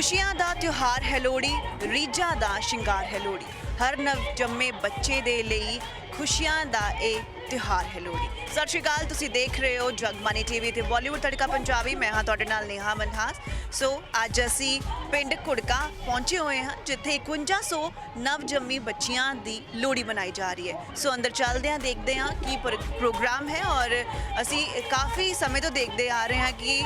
खुशियां दा त्योहार है लोहड़ी, रीझां दा शिंगार है लोहड़ी। हर नव जम्मे बच्चे दे लई खुशियां दा ਇਹ ਤਿਉਹਾਰ ਹੈ ਲੋਹੜੀ। ਸਤਿ ਸ਼੍ਰੀ ਅਕਾਲ, ਤੁਸੀਂ ਦੇਖ ਰਹੇ ਹੋ ਜਗਬਾਣੀ ਟੀਵੀ ਤੇ ਬਾਲੀਵੁੱਡ ਤੜਕਾ ਪੰਜਾਬੀ। ਮੈਂ ਹਾਂ ਤੁਹਾਡੇ ਨਾਲ ਨੇਹਾ ਮਨਹਾਸ। ਸੋ ਅੱਜ ਅਸੀਂ ਪਿੰਡ ਘੁੜਕਾ ਪਹੁੰਚੇ ਹੋਏ ਹਾਂ, ਜਿੱਥੇ 5100 ਨਵਜੰਮੀ ਬੱਚੀਆਂ ਦੀ ਲੋਹੜੀ ਮਨਾਈ ਜਾ ਰਹੀ ਹੈ। ਸੋ ਅੰਦਰ ਚੱਲਦੇ ਹਾਂ, ਦੇਖਦੇ ਹਾਂ ਕੀ ਪ੍ਰੋਗਰਾਮ ਹੈ। ਔਰ ਅਸੀਂ ਕਾਫੀ ਸਮੇਂ ਤੋਂ ਦੇਖਦੇ ਆ ਰਹੇ ਹਾਂ ਕਿ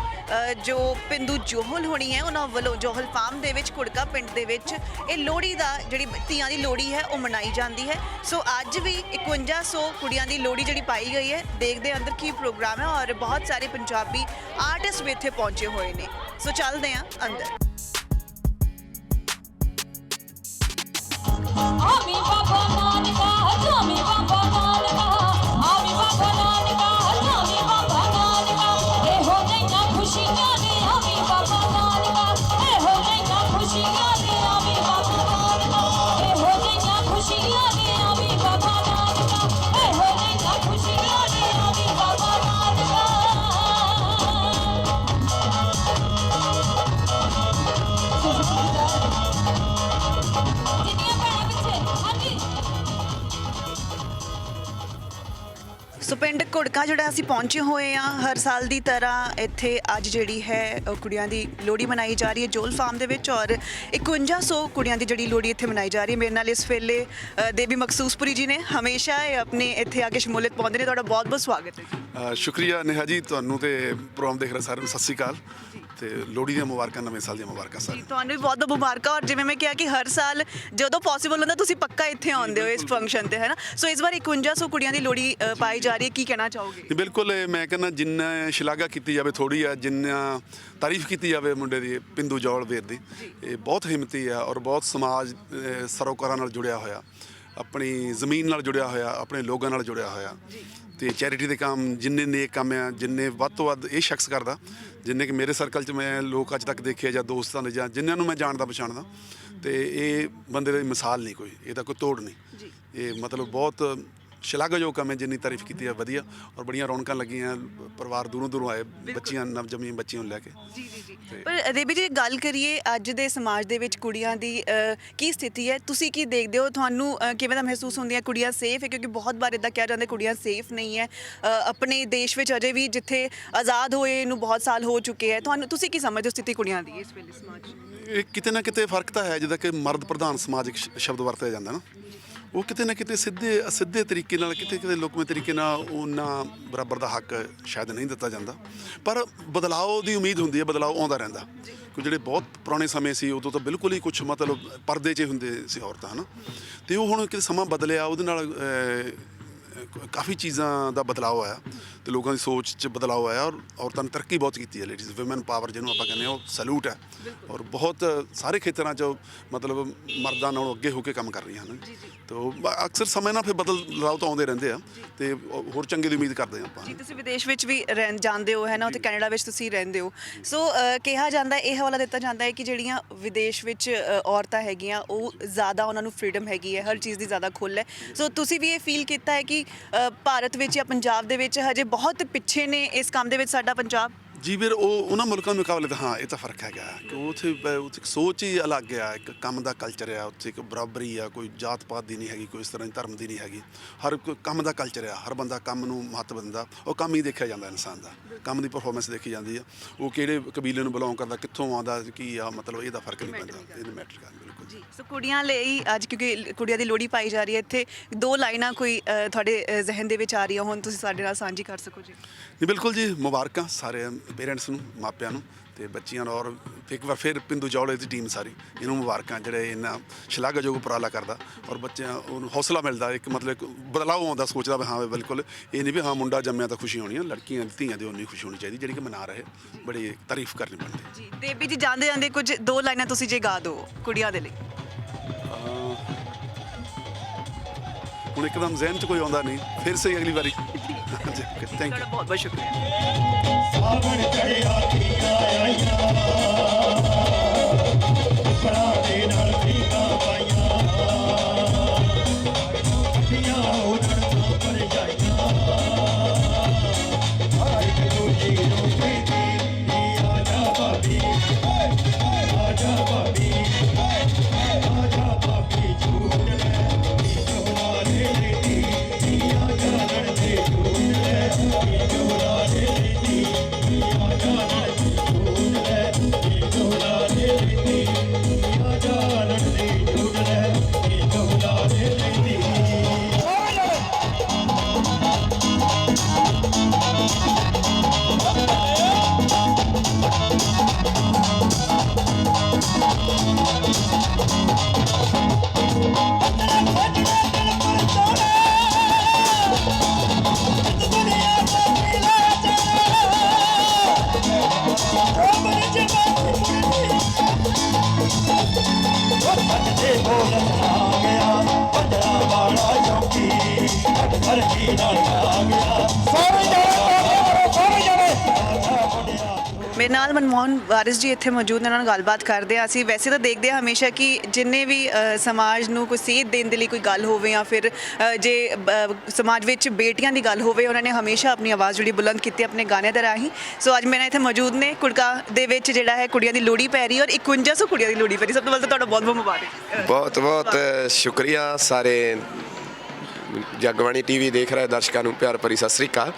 ਜੋ ਪਿੰਦੂ ਜੋਹਲ ਹੋਣੀ ਹੈ, ਉਹਨਾਂ ਵੱਲੋਂ ਜੋਹਲ ਫਾਰਮ ਦੇ ਵਿੱਚ ਘੁੜਕਾ ਪਿੰਡ ਦੇ ਵਿੱਚ ਇਹ ਲੋਹੜੀ ਦਾ ਜਿਹੜੀ ਧੀਆਂ ਦੀ ਲੋਹੜੀ ਹੈ ਉਹ ਮਨਾਈ ਜਾਂਦੀ ਹੈ। ਸੋ ਅੱਜ ਵੀ 5100 ਕੁੜੀਆਂ ਦੀ ਲੋਹੜੀ ਜਿਹੜੀ ਪਾਈ ਗਈ ਹੈ। ਦੇਖਦੇ ਅੰਦਰ ਕੀ ਪ੍ਰੋਗਰਾਮ ਹੈ ਔਰ ਬਹੁਤ ਸਾਰੇ ਪੰਜਾਬੀ ਆਰਟਿਸਟ ਵੀ ਇੱਥੇ ਪਹੁੰਚੇ ਹੋਏ ਨੇ। ਸੋ ਚੱਲਦੇ ਹਾਂ ਅੰਦਰ। ਆਵੀ ਬਾਬਾ ਨਾਨਕਾ ਜਾਮੀ ਬਾਬਾ ਨਾਨਕਾ, ਆਵੀ ਬਾਬਾ ਨਾਨਕਾ ਜਾਮੀ ਬਾਬਾ ਨਾਨਕਾ, ਇਹੋ ਜਿਹੀਆਂ ਖੁਸ਼ੀਆਂ ਨੇ ਆਵੀ ਬਾਬਾ ਨਾਨਕਾ, ਇਹੋ ਜਿਹੀਆਂ ਖੁਸ਼ੀਆਂ ਨੇ ਆਵੀ ਬਾਬਾ ਨਾਨਕਾ, ਇਹੋ ਜਿਹੀਆਂ ਖੁਸ਼ੀਆਂ ਨੇ ਆਵੀ ਬਾਬਾ ਨਾਨਕਾ, ਇਹੋ ਜਿਹੀਆਂ ਖੁਸ਼ੀਆਂ ਨੇ ਆਵੀ ਬਾਬਾ ਨਾਨਕਾ। ਸੋ ਪਿੰਡ ਘੁੜਕਾ ਜਿਹੜਾ ਅਸੀਂ ਪਹੁੰਚੇ ਹੋਏ ਹਾਂ, ਹਰ ਸਾਲ ਦੀ ਤਰ੍ਹਾਂ ਇੱਥੇ ਅੱਜ ਜਿਹੜੀ ਹੈ ਕੁੜੀਆਂ ਦੀ ਲੋਹੜੀ ਮਨਾਈ ਜਾ ਰਹੀ ਹੈ ਜੋਲ ਫਾਰਮ ਦੇ ਵਿੱਚ। ਔਰ 5100 ਕੁੜੀਆਂ ਦੀ ਜਿਹੜੀ ਲੋਹੜੀ ਇੱਥੇ ਮਨਾਈ ਜਾ ਰਹੀ ਹੈ। ਮੇਰੇ ਨਾਲ ਇਸ ਵੇਲੇ ਦੇਵੀ ਮਕਸੂਸਪੁਰੀ ਜੀ ਨੇ, ਹਮੇਸ਼ਾ ਇਹ ਆਪਣੇ ਇੱਥੇ ਆ ਕੇ ਸ਼ਮੂਲੀਅਤ ਪਾਉਂਦੇ ਨੇ। ਤੁਹਾਡਾ ਬਹੁਤ ਬਹੁਤ ਸਵਾਗਤ ਹੈ ਜੀ। ਸ਼ੁਕਰੀਆ ਨੇਹਾ ਜੀ, ਤੁਹਾਨੂੰ ਤੇ ਪ੍ਰੋਗਰਾਮ ਦੇਖ ਰਹੇ ਸਾਰਿਆਂ ਨੂੰ ਸਤਿ ਸ਼੍ਰੀ ਅਕਾਲ ਤੇ ਲੋਹੜੀ ਦੀਆਂ ਮੁਬਾਰਕਾਂ, ਨਵੇਂ ਸਾਲ ਦੀਆਂ ਮੁਬਾਰਕਾਂ ਸਾਰਿਆਂ ਨੂੰ। ਤੁਹਾਨੂੰ ਵੀ ਬਹੁਤ ਬਹੁਤ ਮੁਬਾਰਕਾਂ। ਔਰ ਜਿਵੇਂ ਮੈਂ ਕਿਹਾ ਕਿ ਹਰ ਸਾਲ ਜਦੋਂ ਪੋਸੀਬਲ ਹੁੰਦਾ ਤੁਸੀਂ ਪੱਕਾ ਇੱਥੇ ਆਉਂਦੇ ਹੋ ਇਸ ਫੰਕਸ਼ਨ ਤੇ, ਹੈ ਨਾ। ਸੋ ਇਸ ਵਾਰ 5100 ਕੁੜੀਆਂ ਦੀ ਲੋਹੜੀ ਪਾਈ ਜਾ ਰਹੀ ਹੈ, ਕੀ ਕਹਿਣਾ ਚਾਹੋਗੇ? ਬਿਲਕੁਲ, ਮੈਂ ਕਹਿੰਦਾ ਜਿੰਨਾ ਸ਼ਲਾਘਾ ਕੀਤੀ ਜਾਵੇ ਥੋੜ੍ਹੀ ਆ, ਜਿੰਨਾ ਤਾਰੀਫ ਕੀਤੀ ਜਾਵੇ ਮੁੰਡੇ ਦੀ, ਪਿੰਦੂ ਜੌਲ ਵੀਰ ਦੀ। ਇਹ ਬਹੁਤ ਹਿੰਮਤੀ ਆ ਔਰ ਬਹੁਤ ਸਮਾਜ ਸਰੋਕਾਰਾਂ ਨਾਲ ਜੁੜਿਆ ਹੋਇਆ, ਆਪਣੀ ਜ਼ਮੀਨ ਨਾਲ ਜੁੜਿਆ ਹੋਇਆ, ਆਪਣੇ ਲੋਕਾਂ ਨਾਲ ਜੁੜਿਆ ਹੋਇਆ। ਤੇ ਚੈਰਿਟੀ ਦੇ ਕੰਮ ਜਿੰਨੇ ਨੇਕ ਕੰਮ ਆ, ਜਿੰਨੇ ਵੱਧ ਤੋਂ ਵੱਧ ਇਹ ਸ਼ਖਸ ਕਰਦਾ, ਜਿੰਨੇ ਕਿ ਮੇਰੇ ਸਰਕਲ 'ਚ ਮੈਂ ਲੋਕ ਅੱਜ ਤੱਕ ਦੇਖੇ ਜਾਂ ਦੋਸਤਾਂ ਦੇ ਜਾਂ ਜਿਨ੍ਹਾਂ ਨੂੰ ਮੈਂ ਜਾਣਦਾ ਪਛਾਣਦਾ, ਤੇ ਇਹ ਬੰਦੇ ਦੀ ਮਿਸਾਲ ਨਹੀਂ ਕੋਈ, ਇਹਦਾ ਕੋਈ ਤੋੜ ਨਹੀਂ। ਇਹ ਮਤਲਬ ਬਹੁਤ ਸ਼ਲਾਘਾਯੋਗ ਕੰਮ ਹੈ। ਜਿੰਨੀ ਤਾਰੀਫ ਕੀਤੀ ਹੈ ਵਧੀਆ, ਔਰ ਬੜੀਆਂ ਰੌਣਕਾਂ ਲੱਗੀਆਂ, ਪਰਿਵਾਰ ਦੂਰੋਂ ਦੂਰੋਂ ਆਏ, ਬੱਚੀਆਂ ਨਵਜੰਮੀਆਂ ਬੱਚੀਆਂ ਨੂੰ ਲੈ ਕੇ। ਜੀ। ਪਰ ਦੇਵੀ ਜੀ, ਗੱਲ ਕਰੀਏ ਅੱਜ ਦੇ ਸਮਾਜ ਦੇ ਵਿੱਚ ਕੁੜੀਆਂ ਦੀ ਕੀ ਸਥਿਤੀ ਹੈ, ਤੁਸੀਂ ਕੀ ਦੇਖਦੇ ਹੋ? ਤੁਹਾਨੂੰ ਕਿਵੇਂ ਦਾ ਮਹਿਸੂਸ ਹੁੰਦੀਆਂ? ਕੁੜੀਆਂ ਸੇਫ ਹੈ? ਕਿਉਂਕਿ ਬਹੁਤ ਵਾਰ ਇੱਦਾਂ ਕਿਹਾ ਜਾਂਦਾ ਕੁੜੀਆਂ ਸੇਫ ਨਹੀਂ ਹੈ ਆਪਣੇ ਦੇਸ਼ ਵਿੱਚ ਅਜੇ ਵੀ, ਜਿੱਥੇ ਆਜ਼ਾਦ ਹੋਏ ਨੂੰ ਬਹੁਤ ਸਾਲ ਹੋ ਚੁੱਕੇ ਹੈ। ਤੁਸੀਂ ਕੀ ਸਮਝਦੇ ਹੋ ਸਥਿਤੀ ਕੁੜੀਆਂ ਦੀ ਇਸ ਵੇਲੇ ਸਮਾਜ 'ਚ? ਇਹ ਕਿਤੇ ਨਾ ਕਿਤੇ ਫਰਕ ਤਾਂ ਹੈ। ਜਿੱਦਾਂ ਕਿ ਮਰਦ ਪ੍ਰਧਾਨ ਸਮਾਜਿਕ ਸ਼ਬਦ ਵਰਤਿਆ ਜਾਂਦਾ ਨਾ, ਉਹ ਕਿਤੇ ਨਾ ਕਿਤੇ ਸਿੱਧੇ ਤਰੀਕੇ ਨਾਲ, ਕਿਤੇ ਲੁਕਵੇਂ ਤਰੀਕੇ ਨਾਲ ਉਹਨਾਂ ਬਰਾਬਰ ਦਾ ਹੱਕ ਸ਼ਾਇਦ ਨਹੀਂ ਦਿੱਤਾ ਜਾਂਦਾ। ਪਰ ਬਦਲਾਅ ਦੀ ਉਮੀਦ ਹੁੰਦੀ ਹੈ, ਬਦਲਾਅ ਆਉਂਦਾ ਰਹਿੰਦਾ। ਕਿ ਜਿਹੜੇ ਬਹੁਤ ਪੁਰਾਣੇ ਸਮੇਂ ਸੀ, ਉਦੋਂ ਤਾਂ ਬਿਲਕੁਲ ਹੀ ਕੁਛ ਮਤਲਬ ਪਰਦੇ 'ਚ ਹੁੰਦੇ ਸੀ ਔਰਤਾਂ, ਹੈ ਨਾ। ਅਤੇ ਉਹ ਹੁਣ ਕਿਤੇ ਸਮਾਂ ਬਦਲਿਆ, ਉਹਦੇ ਨਾਲ ਕਾਫੀ ਚੀਜ਼ਾਂ ਦਾ ਬਦਲਾਅ ਆਇਆ ਅਤੇ ਲੋਕਾਂ ਦੀ ਸੋਚ 'ਚ ਬਦਲਾਅ ਆਇਆ। ਔਰ ਔਰਤਾਂ ਨੇ ਤਰੱਕੀ ਬਹੁਤ ਕੀਤੀ ਹੈ। ਲੇਡੀਜ਼ ਵੂਮੈਨ ਪਾਵਰ ਜਿਹਨੂੰ ਆਪਾਂ ਕਹਿੰਦੇ ਹਾਂ, ਉਹ ਸੈਲੂਟ ਹੈ। ਔਰ ਬਹੁਤ ਸਾਰੇ ਖੇਤਰਾਂ 'ਚ ਮਤਲਬ ਮਰਦਾਂ ਨਾਲੋਂ ਅੱਗੇ ਹੋ ਕੇ ਕੰਮ ਕਰ ਰਹੀਆਂ ਹਨ। ਤਾਂ ਅਕਸਰ ਸਮੇਂ ਨਾਲ ਫਿਰ ਬਦਲਾਅ ਤਾਂ ਆਉਂਦੇ ਰਹਿੰਦੇ ਆ, ਅਤੇ ਹੋਰ ਚੰਗੇ ਦੀ ਉਮੀਦ ਕਰਦੇ ਹਾਂ ਆਪਾਂ। ਜੀ, ਤੁਸੀਂ ਵਿਦੇਸ਼ ਵਿੱਚ ਵੀ ਜਾਂਦੇ ਹੋ, ਹੈ ਨਾ, ਉੱਥੇ ਕੈਨੇਡਾ ਵਿੱਚ ਤੁਸੀਂ ਰਹਿੰਦੇ ਹੋ। ਸੋ ਕਿਹਾ ਜਾਂਦਾ, ਇਹ ਹਵਾਲਾ ਦਿੱਤਾ ਜਾਂਦਾ ਹੈ ਕਿ ਜਿਹੜੀਆਂ ਵਿਦੇਸ਼ ਵਿੱਚ ਔਰਤਾਂ ਹੈਗੀਆਂ, ਉਹ ਜ਼ਿਆਦਾ ਉਹਨਾਂ ਨੂੰ ਫਰੀਡਮ ਹੈਗੀ ਹੈ, ਹਰ ਚੀਜ਼ ਦੀ ਜ਼ਿਆਦਾ ਖੁੱਲ੍ਹ ਹੈ। ਸੋ ਤੁਸੀਂ ਵੀ ਇਹ ਫੀਲ ਕੀਤਾ ਹੈ ਕਿ ਭਾਰਤ ਵਿੱਚ ਜਾਂ ਪੰਜਾਬ ਦੇ ਵਿੱਚ ਹਜੇ ਬਹੁਤ ਪਿੱਛੇ ਨੇ ਇਸ ਕੰਮ ਦੇ ਵਿੱਚ ਸਾਡਾ ਪੰਜਾਬ? ਜੀ ਵੀਰ, ਉਹਨਾਂ ਮੁਲਕਾਂ ਦੇ ਮੁਕਾਬਲੇ ਤਾਂ ਹਾਂ, ਇਹ ਤਾਂ ਫਰਕ ਹੈਗਾ ਕਿ ਉੱਥੇ ਇੱਕ ਸੋਚ ਹੀ ਅਲੱਗ ਆ, ਇੱਕ ਕੰਮ ਦਾ ਕਲਚਰ ਆ, ਉੱਥੇ ਇੱਕ ਬਰਾਬਰੀ ਆ, ਕੋਈ ਜਾਤ ਪਾਤ ਦੀ ਨਹੀਂ ਹੈਗੀ, ਕੋਈ ਇਸ ਤਰ੍ਹਾਂ ਦੀ ਧਰਮ ਦੀ ਨਹੀਂ ਹੈਗੀ। ਹਰ ਕੋਈ ਕੰਮ ਦਾ ਕਲਚਰ ਆ, ਹਰ ਬੰਦਾ ਕੰਮ ਨੂੰ ਮਹੱਤਵ ਦਿੰਦਾ। ਉਹ ਕੰਮ ਹੀ ਦੇਖਿਆ ਜਾਂਦਾ, ਇਨਸਾਨ ਦਾ ਕੰਮ ਦੀ ਪਰਫੋਰਮੈਂਸ ਦੇਖੀ ਜਾਂਦੀ ਆ। ਉਹ ਕਿਹੜੇ ਕਬੀਲੇ ਨੂੰ ਬਿਲੋਂਗ ਕਰਦਾ, ਕਿੱਥੋਂ ਆਉਂਦਾ, ਕੀ ਆ, ਮਤਲਬ ਇਹਦਾ ਫਰਕ ਨਹੀਂ ਪੈਂਦਾ, ਇਹਨੂੰ ਮੈਟਰ ਕਰਦਾ। ਬਿਲਕੁਲ ਜੀ। ਸੋ ਕੁੜੀਆਂ ਲਈ ਅੱਜ, ਕਿਉਂਕਿ ਕੁੜੀਆਂ ਦੀ ਲੋਹੜੀ ਪਾਈ ਜਾ ਰਹੀ ਹੈ, ਇੱਥੇ 2 ਲਾਈਨਾਂ ਕੋਈ ਤੁਹਾਡੇ ਜ਼ਿਹਨ ਦੇ ਵਿੱਚ ਆ ਰਹੀਆਂ ਹੋਣ, ਤੁਸੀਂ ਸਾਡੇ ਨਾਲ ਸਾਂਝੀ ਕਰ ਸਕੋ ਜੀ? ਜੀ ਬਿਲਕੁਲ ਜੀ, ਮੁਬਾਰਕਾਂ ਸਾਰੇ ਪੇਰੈਂਟਸ ਨੂੰ, ਮਾਪਿਆਂ ਨੂੰ ਅਤੇ ਬੱਚੀਆਂ ਨੂੰ। ਔਰ ਇੱਕ ਵਾਰ ਫਿਰ ਪਿੰਦੂ ਜੌਲੇ ਦੀ ਟੀਮ ਸਾਰੀ, ਇਹਨੂੰ ਮੁਬਾਰਕਾਂ ਜਿਹੜੇ ਇੰਨਾ ਸ਼ਲਾਘਾਯੋਗ ਉਪਰਾਲਾ ਕਰਦਾ। ਔਰ ਬੱਚਿਆਂ ਉਹਨੂੰ ਹੌਸਲਾ ਮਿਲਦਾ, ਇੱਕ ਮਤਲਬ ਇੱਕ ਬਦਲਾਅ ਆਉਂਦਾ, ਸੋਚਦਾ ਵੀ ਹਾਂ ਬਿਲਕੁਲ ਇਹ ਨਹੀਂ ਵੀ ਹਾਂ ਮੁੰਡਾ ਜੰਮਿਆ ਤਾਂ ਖੁਸ਼ੀ ਹੋਣੀ ਆ, ਲੜਕੀਆਂ ਧੀਆਂ ਦੀ ਉਨੀ ਖੁਸ਼ੀ ਹੋਣੀ ਚਾਹੀਦੀ, ਜਿਹੜੀ ਕਿ ਮਨਾ ਰਹੇ। ਬੜੀ ਤਾਰੀਫ ਕਰਨੀ ਬਣਦੀ ਜੀ। ਦੇਵੀ ਜੀ, ਜਾਂਦੇ ਜਾਂਦੇ ਕੁਝ 2 ਲਾਈਨਾਂ ਤੁਸੀਂ ਜੇ ਗਾ ਦਿਓ ਕੁੜੀਆਂ ਦੇ ਲਈ। ਹੁਣ ਇੱਕਦਮ ਜ਼ਿਹਨ 'ਚ ਕੋਈ ਆਉਂਦਾ ਨਹੀਂ, ਫਿਰ ਸਹੀ ਅਗਲੀ ਵਾਰੀ। ਹਾਂਜੀ, ਥੈਂਕ ਯੂ, ਬਹੁਤ ਬਹੁਤ ਸ਼ੁਕਰੀਆ। ਸਾਵਣ ਚੜਿਆ ਧੀਆਂ ਆਈਆਂ, ਭਰਾ ਦੇ ਨਾਲ ਧੀਆਂ ਪਾਈਆਂ, ਧੀਆਂ ਉਹਨਾਂ ਤੋਂ ਪਰ ਜਾਈਆਂ, ਇੱਕ ਦੂਜੀ ਨੂੰ ਕਹਿੰਦੀ ਆ ਜਾ ਭਾਬੀ, ਆ ਜਾ ਭਾਬੀ। ਦੇ ਨਾਲ ਆ ਗਿਆ ਸਾਰੇ ਜਾਣੇ ਸਾਰੇ ਜਾਣੇ ਮੇਰੇ ਨਾਲ ਮਨਮੋਹਨ ਵਾਰਿਸ ਜੀ ਇੱਥੇ ਮੌਜੂਦ ਨੇ, ਉਹਨਾਂ ਨਾਲ ਗੱਲਬਾਤ ਕਰਦੇ ਹਾਂ ਅਸੀਂ। ਵੈਸੇ ਤਾਂ ਦੇਖਦੇ ਹਾਂ ਹਮੇਸ਼ਾ ਕਿ ਜਿੰਨੇ ਵੀ ਸਮਾਜ ਨੂੰ ਕੋਈ ਸੇਧ ਦੇਣ ਦੇ ਲਈ ਕੋਈ ਗੱਲ ਹੋਵੇ ਜਾਂ ਫਿਰ ਜੇ ਸਮਾਜ ਵਿੱਚ ਬੇਟੀਆਂ ਦੀ ਗੱਲ ਹੋਵੇ, ਉਹਨਾਂ ਨੇ ਹਮੇਸ਼ਾ ਆਪਣੀ ਆਵਾਜ਼ ਜਿਹੜੀ ਬੁਲੰਦ ਕੀਤੀ ਆਪਣੇ ਗਾਣਿਆਂ ਦੇ ਰਾਹੀਂ। ਸੋ ਅੱਜ ਮੇਰੇ ਨਾਲ ਇੱਥੇ ਮੌਜੂਦ ਨੇ ਕੁੜਕਾ ਦੇ ਵਿੱਚ ਜਿਹੜਾ ਹੈ ਕੁੜੀਆਂ ਦੀ ਲੋਹੜੀ ਪੈ ਰਹੀ ਔਰ 5100 ਕੁੜੀਆਂ ਦੀ ਲੋਹੜੀ ਪੈ ਰਹੀ। ਸਭ ਤੋਂ ਪਹਿਲਾਂ ਤਾਂ ਤੁਹਾਡਾ ਬਹੁਤ ਬਹੁਤ ਮੁਬਾਰਕ। ਬਹੁਤ ਬਹੁਤ ਸ਼ੁਕਰੀਆ ਸਾਰੇ ਜਗਬਾਣੀ ਟੀਵੀ ਦੇਖ ਰਹੇ ਦਰਸ਼ਕਾਂ ਨੂੰ ਪਿਆਰ ਭਰੀ ਸਤਿ ਸ੍ਰੀ ਅਕਾਲ।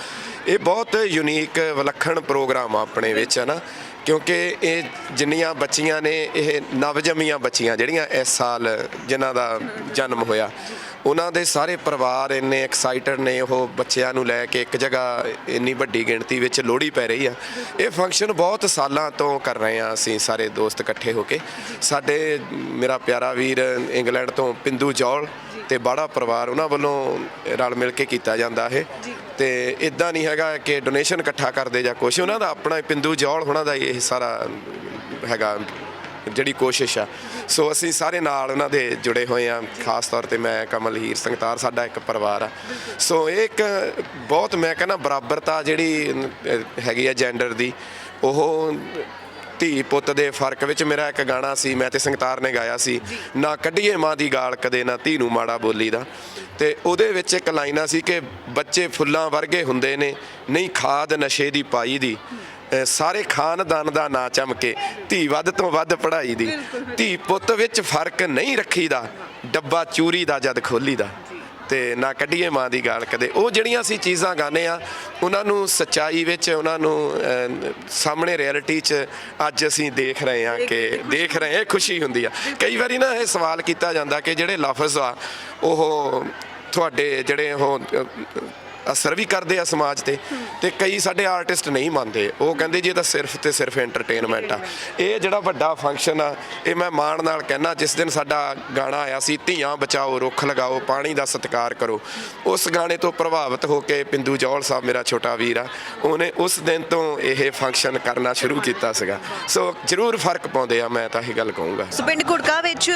ਇਹ ਬਹੁਤ ਯੂਨੀਕ ਵਿਲੱਖਣ ਪ੍ਰੋਗਰਾਮ ਆ ਆਪਣੇ ਵਿੱਚ ਹੈ ਨਾ, ਕਿਉਂਕਿ ਇਹ ਜਿੰਨੀਆਂ ਬੱਚੀਆਂ ਨੇ, ਇਹ ਨਵਜੰਮੀਆਂ ਬੱਚੀਆਂ ਜਿਹੜੀਆਂ ਇਸ ਸਾਲ ਜਿਨ੍ਹਾਂ ਦਾ ਜਨਮ ਹੋਇਆ, ਉਹਨਾਂ ਦੇ ਸਾਰੇ ਪਰਿਵਾਰ ਇੰਨੇ ਐਕਸਾਈਟਡ ਨੇ। ਉਹ ਬੱਚਿਆਂ ਨੂੰ ਲੈ ਕੇ ਇੱਕ ਜਗ੍ਹਾ ਇੰਨੀ ਵੱਡੀ ਗਿਣਤੀ ਵਿੱਚ ਲੋਹੜੀ ਪੈ ਰਹੀ ਆ। ਇਹ ਫੰਕਸ਼ਨ ਬਹੁਤ ਸਾਲਾਂ ਤੋਂ ਕਰ ਰਹੇ ਆ ਅਸੀਂ ਸਾਰੇ ਦੋਸਤ ਇਕੱਠੇ ਹੋ ਕੇ। ਸਾਡੇ ਮੇਰਾ ਪਿਆਰਾ ਵੀਰ ਇੰਗਲੈਂਡ ਤੋਂ ਪਿੰਦੂ ਜੌਲ ਤੇ ਬਾੜਾ ਪਰਿਵਾਰ, ਉਹਨਾਂ ਵੱਲੋਂ ਰਲ ਮਿਲ ਕੇ ਕੀਤਾ ਜਾਂਦਾ ਇਹ। ਤੇ ਇਦਾਂ ਨਹੀਂ ਹੈਗਾ ਕਿ ਡੋਨੇਸ਼ਨ ਇਕੱਠਾ ਕਰਦੇ ਜਾਂ ਕੁਛ, ਉਹਨਾਂ ਦਾ ਆਪਣਾ ਪਿੰਦੂ ਜੌਲ ਹੋਣਾ ਦਾ ਇਹ ਸਾਰਾ ਹੈਗਾ ਜਿਹੜੀ ਕੋਸ਼ਿਸ਼ ਆ। ਸੋ ਅਸੀਂ ਸਾਰੇ ਨਾਲ ਉਹਨਾਂ ਦੇ ਜੁੜੇ ਹੋਏ ਆ, ਖਾਸ ਤੌਰ ਤੇ ਮੈਂ, ਕਮਲ ਹੀਰ ਸੰਗਤਾਰ, ਸਾਡਾ ਇੱਕ ਪਰਿਵਾਰ ਆ। ਸੋ ਇਹ ਇੱਕ ਬਹੁਤ ਮੈਂ ਕਹਿੰਦਾ ਬਰਾਬਰਤਾ ਜਿਹੜੀ ਹੈਗੀ ਆ ਜੈਂਡਰ ਦੀ, ਉਹ ਧੀ ਪੁੱਤ ਦੇ ਫਰਕ ਵਿੱਚ। ਮੇਰਾ ਇੱਕ ਗਾਣਾ ਸੀ, ਮੈਂ ਤੇ ਸੰਗਤਾਰ ਨੇ ਗਾਇਆ ਸੀ, ਨਾ ਕੱਢੀਏ ਮਾਂ ਦੀ ਗਾਲ ਕਦੇ, ਨਾ ਧੀ ਨੂੰ ਮਾੜਾ ਬੋਲੀ ਦਾ। ਤੇ ਉਹਦੇ ਵਿੱਚ ਇੱਕ ਲਾਈਨਾਂ ਸੀ ਕਿ ਬੱਚੇ ਫੁੱਲਾਂ ਵਰਗੇ ਹੁੰਦੇ ਨੇ, ਨਹੀਂ ਖਾਦ ਨਸ਼ੇ ਦੀ ਪਾਈ ਦੀ, ਸਾਰੇ ਖਾਨਦਾਨ ਦਾ ਨਾਂ ਚਮਕੇ, ਧੀ ਵੱਧ ਤੋਂ ਵੱਧ ਪੜ੍ਹਾਈ ਦੀ, ਧੀ ਪੁੱਤ ਵਿੱਚ ਫਰਕ ਨਹੀਂ ਰੱਖੀਦਾ, ਡੱਬਾ ਚੂਰੀ ਦਾ ਜਦ ਖੋਲੀ ਦਾ, ਤੇ ਨਾ ਕੱਢੀਏ ਮਾਂ ਦੀ ਗਾਲ ਕਦੇ। ਉਹ ਜਿਹੜੀਆਂ ਅਸੀਂ ਚੀਜ਼ਾਂ ਗਾਉਂਦੇ ਆ, ਉਹਨਾਂ ਨੂੰ ਸੱਚਾਈ ਵਿੱਚ, ਉਹਨਾਂ ਨੂੰ ਸਾਹਮਣੇ ਰਿਐਲਿਟੀ 'ਚ ਅੱਜ ਅਸੀਂ ਦੇਖ ਰਹੇ ਹਾਂ ਇਹ ਖੁਸ਼ੀ ਹੁੰਦੀ ਆ। ਕਈ ਵਾਰੀ ਨਾ ਇਹ ਸਵਾਲ ਕੀਤਾ ਜਾਂਦਾ ਕਿ ਜਿਹੜੇ ਲਫ਼ਜ਼ ਆ ਉਹ ਤੁਹਾਡੇ ਜਿਹੜੇ ਉਹ ਅਸਰ ਵੀ ਕਰਦੇ ਆ ਸਮਾਜ ਤੇ ਕਈ ਸਾਡੇ ਆਰਟਿਸਟ ਨਹੀਂ ਮੰਨਦੇ। ਉਹ ਕਹਿੰਦੇ ਜੀ ਇਹ ਤਾਂ ਸਿਰਫ ਤੇ ਸਿਰਫ ਐਂਟਰਟੇਨਮੈਂਟ ਆ। ਇਹ ਜਿਹੜਾ ਵੱਡਾ ਫੰਕਸ਼ਨ ਆ, ਇਹ ਮੈਂ ਮਾਣ ਨਾਲ ਕਹਿਣਾ, ਜਿਸ ਦਿਨ ਸਾਡਾ ਗਾਣਾ ਆਇਆ ਸੀ, ਧੀਆਂ ਬਚਾਓ ਰੁੱਖ ਲਗਾਓ ਪਾਣੀ ਦਾ ਸਤਿਕਾਰ ਕਰੋ, ਉਸ ਗਾਣੇ ਤੋਂ ਪ੍ਰਭਾਵਿਤ ਹੋ ਕੇ ਪਿੰਦੂ ਜੌਲ ਸਾਹਿਬ ਮੇਰਾ ਛੋਟਾ ਵੀਰ ਆ, ਉਹਨੇ ਉਸ ਦਿਨ ਤੋਂ ਇਹ ਫੰਕਸ਼ਨ ਕਰਨਾ ਸ਼ੁਰੂ ਕੀਤਾ ਸੀਗਾ। ਸੋ ਜ਼ਰੂਰ ਫਰਕ ਪਾਉਂਦੇ ਆ, ਮੈਂ ਤਾਂ ਇਹ ਗੱਲ ਕਹੂੰਗਾ। ਸੋ ਪਿੰਡ ਕੁੜਕਾ ਵਿੱਚ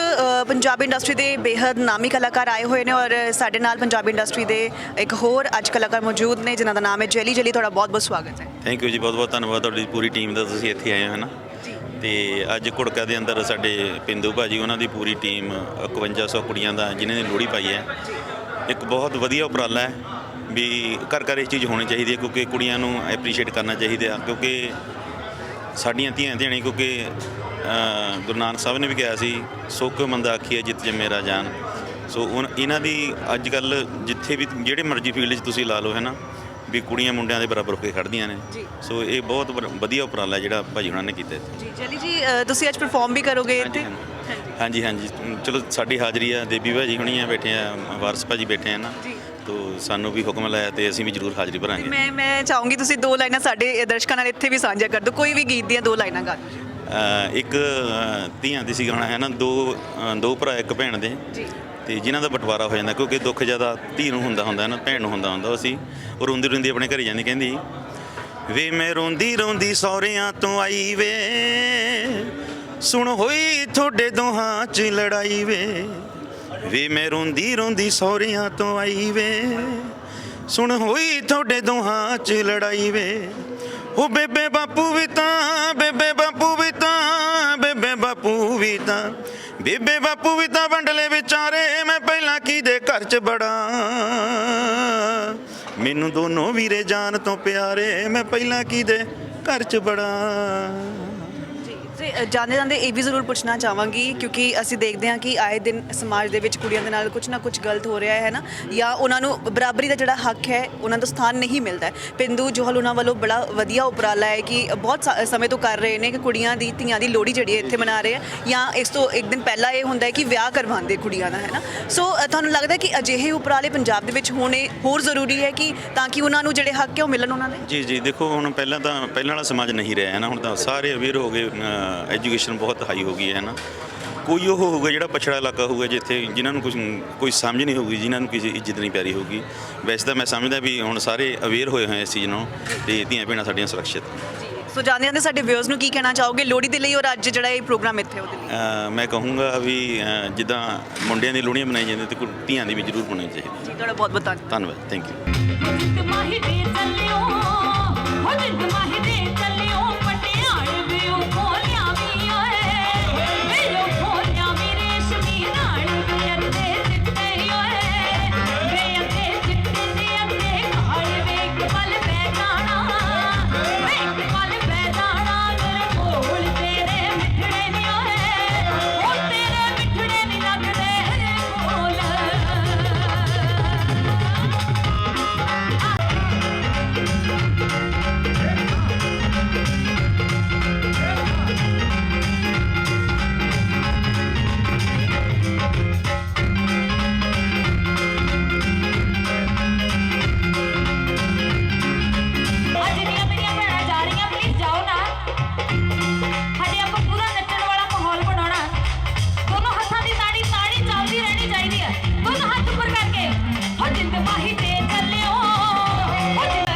ਪੰਜਾਬੀ ਇੰਡਸਟਰੀ ਦੇ ਬੇਹੱਦ ਨਾਮੀ ਕਲਾਕਾਰ ਆਏ ਹੋਏ ਨੇ ਔਰ ਸਾਡੇ ਨਾਲ ਪੰਜਾਬੀ ਇੰਡਸਟਰੀ ਦੇ ਇੱਕ ਹੋਰ ਅੱਜ ਕਲਾਕਾਰ ਮੌਜੂਦ ਨੇ ਜਿਨ੍ਹਾਂ ਦਾ ਨਾਮ ਹੈ ਜੈਲੀ। ਜੈਲੀ, ਤੁਹਾਡਾ ਬਹੁਤ ਬਹੁਤ ਸਵਾਗਤ ਹੈ। ਥੈਂਕ ਯੂ ਜੀ, ਬਹੁਤ ਬਹੁਤ ਧੰਨਵਾਦ ਤੁਹਾਡੀ ਪੂਰੀ ਟੀਮ ਦਾ, ਤੁਸੀਂ ਇੱਥੇ ਆਏ ਹੋ ਹੈ ਨਾ। ਤੇ ਅੱਜ ਕੁੜਕਾ ਦੇ ਅੰਦਰ ਸਾਡੇ ਪਿੰਦੂ ਭਾਜੀ, ਉਹਨਾਂ ਦੀ ਪੂਰੀ ਟੀਮ 5100 ਕੁੜੀਆਂ ਦਾ ਜਿਨ੍ਹਾਂ ਨੇ ਲੋਹੜੀ ਪਾਈ ਹੈ। ਇੱਕ ਬਹੁਤ ਵਧੀਆ ਉਪਰਾਲਾ ਹੈ ਵੀ ਘਰ ਘਰ ਇਹ ਚੀਜ਼ ਹੋਣੀ ਚਾਹੀਦੀ ਹੈ, ਕਿਉਂਕਿ ਕੁੜੀਆਂ ਨੂੰ ਐਪਰੀਸ਼ੀਏਟ ਕਰਨਾ ਚਾਹੀਦਾ, ਕਿਉਂਕਿ ਸਾਡੀਆਂ ਧੀਆਂ ਧਿਆਣੀ, ਕਿਉਂਕਿ ਗੁਰੂ ਨਾਨਕ ਸਾਹਿਬ ਨੇ ਵੀ ਕਿਹਾ ਸੀ, ਸੁੱਖ ਮੰਦਾ ਆਖੀਏ ਜਿੱਤ ਜੰਮੇ ਰਾਜਾਨ। ਸੋ ਇਹਨਾਂ ਦੀ ਅੱਜ ਕੱਲ੍ਹ ਜਿੱਥੇ ਵੀ ਜਿਹੜੇ ਮਰਜ਼ੀ ਫੀਲਡ 'ਚ ਤੁਸੀਂ ਲਾ ਲਓ ਹੈ ਨਾ, ਵੀ ਕੁੜੀਆਂ ਮੁੰਡਿਆਂ ਦੇ ਬਰਾਬਰ ਹੋ ਕੇ ਖੜ੍ਹਦੀਆਂ ਨੇ। ਸੋ ਇਹ ਬਹੁਤ ਵਧੀਆ ਉਪਰਾਲਾ ਜਿਹੜਾ ਭਾਜੀ ਉਹਨਾਂ ਨੇ ਕੀਤਾ ਜੀ। ਜੈਲੀ ਜੀ, ਤੁਸੀਂ ਅੱਜ ਪਰਫਾਰਮ ਵੀ ਕਰੋਗੇ ਇੱਥੇ? ਹਾਂਜੀ ਹਾਂਜੀ, ਚਲੋ ਸਾਡੀ ਹਾਜ਼ਰੀ ਆ, ਦੇਵੀ ਭਾਜੀ ਹੁਣੀ ਆ ਬੈਠੇ ਆ, ਵਾਰਸ ਭਾਜੀ ਬੈਠੇ ਆ ਨਾ, ਤੋ ਸਾਨੂੰ ਵੀ ਹੁਕਮ ਲਾਇਆ ਤੇ ਅਸੀਂ ਵੀ ਜ਼ਰੂਰ ਹਾਜ਼ਰੀ ਭਰਾਂਗੇ। ਮੈਂ ਚਾਹੂੰਗੀ ਤੁਸੀਂ 2 ਲਾਈਨਾਂ ਸਾਡੇ ਦਰਸ਼ਕਾਂ ਨਾਲ ਇੱਥੇ ਵੀ ਸਾਂਝਾ ਕਰ ਦਿਓ, ਕੋਈ ਵੀ ਗੀਤ ਦੀਆਂ 2 ਲਾਈਨਾਂ ਗਾ ਦਿਓ। ਇੱਕ ਧੀਆਂ ਦੀ ਸੀ ਗਾਣਾ ਹੈ ਨਾ, ਦੋ ਭਰਾ ਇੱਕ ਭੈਣ ਦੇ, ਤੇ ਜਿਨ੍ਹਾਂ ਦਾ ਬਟਵਾਰਾ ਹੋ ਜਾਂਦਾ, ਕਿਉਂਕਿ ਦੁੱਖ ਜ਼ਿਆਦਾ ਧੀ ਨੂੰ ਹੁੰਦਾ ਨਾ, ਭੈਣ ਨੂੰ ਹੁੰਦਾ। ਅਸੀਂ ਉਹ ਰੋਂਦੀ ਰੋਂਦੀ ਆਪਣੇ ਘਰੇ ਜਾਂਦੀ, ਕਹਿੰਦੀ ਵੇ ਮੈਂ ਰੋਂਦੀ ਰੋਂਦੀ ਸਹੁਰਿਆਂ ਤੋਂ ਆਈ ਵੇ, ਸੁਣ ਹੋਈ ਤੁਹਾਡੇ ਦੋਹਾਂ 'ਚ ਲੜਾਈ ਵੇ ਮੈਂ ਰੋਂਦੀ ਰੋਂਦੀ ਸਹੁਰਿਆਂ ਤੋਂ ਆਈ ਵੇ, ਸੁਣ ਹੋਈ ਤੁਹਾਡੇ ਦੋਹਾਂ 'ਚ ਲੜਾਈ ਵੇ। ਉਹ ਬੇਬੇ ਬਾਪੂ ਵੀ ਤਾਂ, ਬੇਬੇ ਬਾਪੂ ਵੀ ਤਾਂ, ਬੇਬੇ ਬਾਪੂ ਵੀ ਤਾਂ, ਬੇਬੇ ਬਾਪੂ ਵੀ ਤਾਂ ਵੰਡਲੇ ਵਿਚਾਰੇ, ਮੈਂ ਪਹਿਲਾਂ ਕਿਹਦੇ ਘਰ 'ਚ ਬੜਾ, ਮੈਨੂੰ ਦੋਨੋਂ ਵੀਰੇ ਜਾਨ ਤੋਂ ਪਿਆਰੇ, ਮੈਂ ਪਹਿਲਾਂ ਕਿਹਦੇ ਘਰ 'ਚ ਬੜਾ। ਜਾਂਦੇ ਜਾਂਦੇ ਇਹ ਵੀ ਜ਼ਰੂਰ ਪੁੱਛਣਾ ਚਾਹਾਂਗੀ, ਕਿਉਂਕਿ ਅਸੀਂ ਦੇਖਦੇ ਹਾਂ ਕਿ ਆਏ ਦਿਨ ਸਮਾਜ ਦੇ ਵਿੱਚ ਕੁੜੀਆਂ ਦੇ ਨਾਲ ਕੁਝ ਨਾ ਕੁਝ ਗਲਤ ਹੋ ਰਿਹਾ ਹੈ ਨਾ, ਜਾਂ ਉਹਨਾਂ ਨੂੰ ਬਰਾਬਰੀ ਦਾ ਜਿਹੜਾ ਹੱਕ ਹੈ ਉਹਨਾਂ ਦਾ ਸਥਾਨ ਨਹੀਂ ਮਿਲਦਾ। ਪਿੰਦੂ ਜੌਹਲ ਉਹਨਾਂ ਵੱਲੋਂ ਬੜਾ ਵਧੀਆ ਉਪਰਾਲਾ ਹੈ ਕਿ ਬਹੁਤ ਸਮੇਂ ਤੋਂ ਕਰ ਰਹੇ ਨੇ ਕਿ ਕੁੜੀਆਂ ਦੀ ਧੀਆਂ ਦੀ ਲੋਹੜੀ ਜਿਹੜੀ ਇੱਥੇ ਮਨਾ ਰਹੇ ਆ, ਜਾਂ ਇਸ ਤੋਂ ਇੱਕ ਦਿਨ ਪਹਿਲਾਂ ਇਹ ਹੁੰਦਾ ਹੈ ਕਿ ਵਿਆਹ ਕਰਵਾਉਂਦੇ ਕੁੜੀਆਂ ਦਾ, ਹੈ ਨਾ। ਸੋ ਤੁਹਾਨੂੰ ਲੱਗਦਾ ਕਿ ਅਜਿਹੇ ਉਪਰਾਲੇ ਪੰਜਾਬ ਦੇ ਵਿੱਚ ਹੋਣੇ ਹੋਰ ਜ਼ਰੂਰੀ ਹੈ ਕਿ ਤਾਂ ਕਿ ਉਹਨਾਂ ਨੂੰ ਜਿਹੜੇ ਹੱਕ ਹੈ ਉਹ ਮਿਲਣ ਉਹਨਾਂ ਦੇ? ਜੀ ਜੀ, ਦੇਖੋ ਹੁਣ ਪਹਿਲਾਂ ਵਾਲਾ ਸਮਾਜ ਨਹੀਂ ਰਿਹਾ ਹੈ ਨਾ, ਹੁਣ ਤਾਂ ਸਾਰੇ ਅਵੇਅਰ ਹੋ ਗਏ, ਐਜੂਕੇਸ਼ਨ ਬਹੁਤ ਹਾਈ ਹੋ ਗਈ ਹੈ ਨਾ। ਕੋਈ ਉਹ ਹੋਊਗਾ ਜਿਹੜਾ ਪਛੜਾ ਇਲਾਕਾ ਹੋਊਗਾ ਜਿੱਥੇ ਜਿਨ੍ਹਾਂ ਨੂੰ ਕੋਈ ਸਮਝ ਨਹੀਂ ਹੋਊਗੀ, ਜਿਨ੍ਹਾਂ ਨੂੰ ਕਿਸੇ ਇੱਜ਼ਤ ਨਹੀਂ ਪਿਆਰੀ ਹੋਊਗੀ। ਵੈਸੇ ਤਾਂ ਮੈਂ ਸਮਝਦਾ ਵੀ ਹੁਣ ਸਾਰੇ ਅਵੇਅਰ ਹੋਏ ਹੋਏ ਇਸ ਚੀਜ਼ ਨੂੰ, ਤੇ ਧੀਆਂ ਭੈਣਾਂ ਸਾਡੀਆਂ ਸੁਰੱਖਿਅਤ। ਸੋ ਜਾਂਦੇ ਜਾਂਦੇ ਸਾਡੇ ਵਿਊਅਰਸ ਨੂੰ ਕੀ ਕਹਿਣਾ ਚਾਹੋਗੇ ਲੋਹੜੀ ਦੇ ਲਈ ਔਰ ਅੱਜ ਜਿਹੜਾ ਇਹ ਪ੍ਰੋਗਰਾਮ ਇੱਥੇ ਉਹਦੇ ਲਈ? ਮੈਂ ਕਹੂੰਗਾ ਵੀ ਜਿੱਦਾਂ ਮੁੰਡਿਆਂ ਦੀ ਲੋਹੜੀਆਂ ਮਨਾਈ ਜਾਂਦੀਆਂ ਤੇ ਧੀਆਂ ਦੀ ਵੀ ਜ਼ਰੂਰ ਮਨਾਈ ਚਾਹੀਦੀ। ਜੀ ਤੁਹਾਡਾ ਬਹੁਤ ਬਹੁਤ ਧੰਨਵਾਦ। ਧੰਨਵਾਦ, ਥੈਂਕ ਯੂ। ਜਿੰਦ ਮਾਹੀ ਦੇ ਚੱਲਿਓ ਹੋ ਜਿੰਦ ਮਾਹੀ ਦੇ ਚੱਲਿਓ ਪਟਿਆਲ ਵੀ ਉਹ ਖੋਲਿਆ ਵੀ ਓਏ ਵੇ ਉਹ ਖੋਲਿਆ ਵੀ ਰੇਸ਼ਮੀ ਨਾਲ ਵੀ ਅੱਧੇ ਚਿੱਟੇ ਓਏ ਵੇ ਅੱਧੇ ਚਿੱਟੇ ਤੇ ਅੱਧੇ ਕਾਲ ਵੇ ਇੱਕ ਪਲ ਬਹਿ ਜਾਣਾ ਵੇ ਇੱਕ ਪਲ ਬਹਿ ਜਾਣਾ ਮੇਰੇ ਕੋਲ ਤੇਰੇ ਮਿੱਠੜੇ ਨੀ ਓਏ ਉਹ ਤੇਰੇ ਮਿੱਠੜੇ ਨੀ ਲੱਗਦੇ ਕੋਲ। ਅੱਜ ਦੀਆਂ ਮੇਰੀਆਂ ਭੈਣਾਂ ਜਾ ਰਹੀਆਂ, ਪਲੀਜ਼ ਜਾਓ ਨਾ। ਹਜੇ ਆਪਾਂ ਪੂਰਾ ਨੱਚਣ ਵਾਲਾ ਮਾਹੌਲ ਬਣਾਉਣਾ। ਦੋਨੋਂ ਹੱਥਾਂ ਦੀ ਤਾੜੀ ਤਾੜੀ ਚੱਲਦੀ ਰਹਿਣੀ ਚਾਹੀਦੀ ਹੈ। ਦੋਨੋਂ ਹੱਥ ਉੱਪਰ ਕਰਕੇ ਹੋ ਜਿੰਦ ਮਾਹੀ ਤੇ ਚੱਲਿਓ ਹੋ ਜਿੰਦ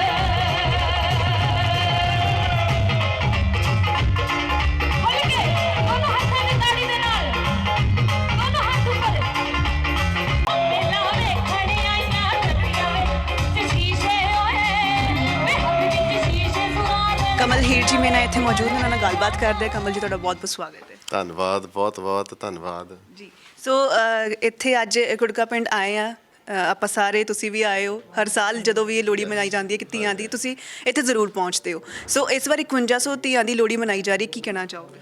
ਖੁੱਲ੍ਹ ਕੇ ਦੋਨੋਂ ਹੱਥਾਂ ਦੀ ਤਾੜੀ ਦੇ ਨਾਲ ਦੋਨੋਂ ਹੱਥ ਉੱਪਰ। ਪਹਿਲਾਂ ਵੇਖਣ ਆਈਆਂ ਗੱਡੀਆਂ ਵਿੱਚ ਸ਼ੀਸ਼ੇ ਓਏ ਵੇ ਹੱਥ ਵਿੱਚ ਸ਼ੀਸ਼ੇ ਸੁਣਾ ਕਮਲ ਹੀਰ ਜੀ ਮੇਰੇ ਨਾਲ ਇੱਥੇ ਮੌਜੂਦ ਨੇ, ਉਹਨਾਂ ਨਾਲ ਗੱਲਬਾਤ ਕਰਦੇ ਹਾਂ। ਕਮਲ ਜੀ ਤੁਹਾਡਾ ਬਹੁਤ ਬਹੁਤ ਸਵਾਗਤ ਹੈ। ਧੰਨਵਾਦ, ਬਹੁਤ ਬਹੁਤ ਧੰਨਵਾਦ। ਜੀ ਸੋ ਇੱਥੇ ਅੱਜ ਕੁੜਕਾ ਪਿੰਡ ਆਏ ਆ ਆਪਾਂ ਸਾਰੇ, ਤੁਸੀਂ ਵੀ ਆਏ ਹੋ। ਹਰ ਸਾਲ ਜਦੋਂ ਵੀ ਇਹ ਲੋਹੜੀ ਮਨਾਈ ਜਾਂਦੀ ਹੈ ਕਿ ਧੀਆਂ ਦੀ, ਤੁਸੀਂ ਇੱਥੇ ਜ਼ਰੂਰ ਪਹੁੰਚਦੇ ਹੋ। ਸੋ ਇਸ ਵਾਰ 5100 ਧੀਆਂ ਦੀ ਲੋਹੜੀ ਮਨਾਈ ਜਾ ਰਹੀ, ਕੀ ਕਹਿਣਾ ਚਾਹੋਗੇ?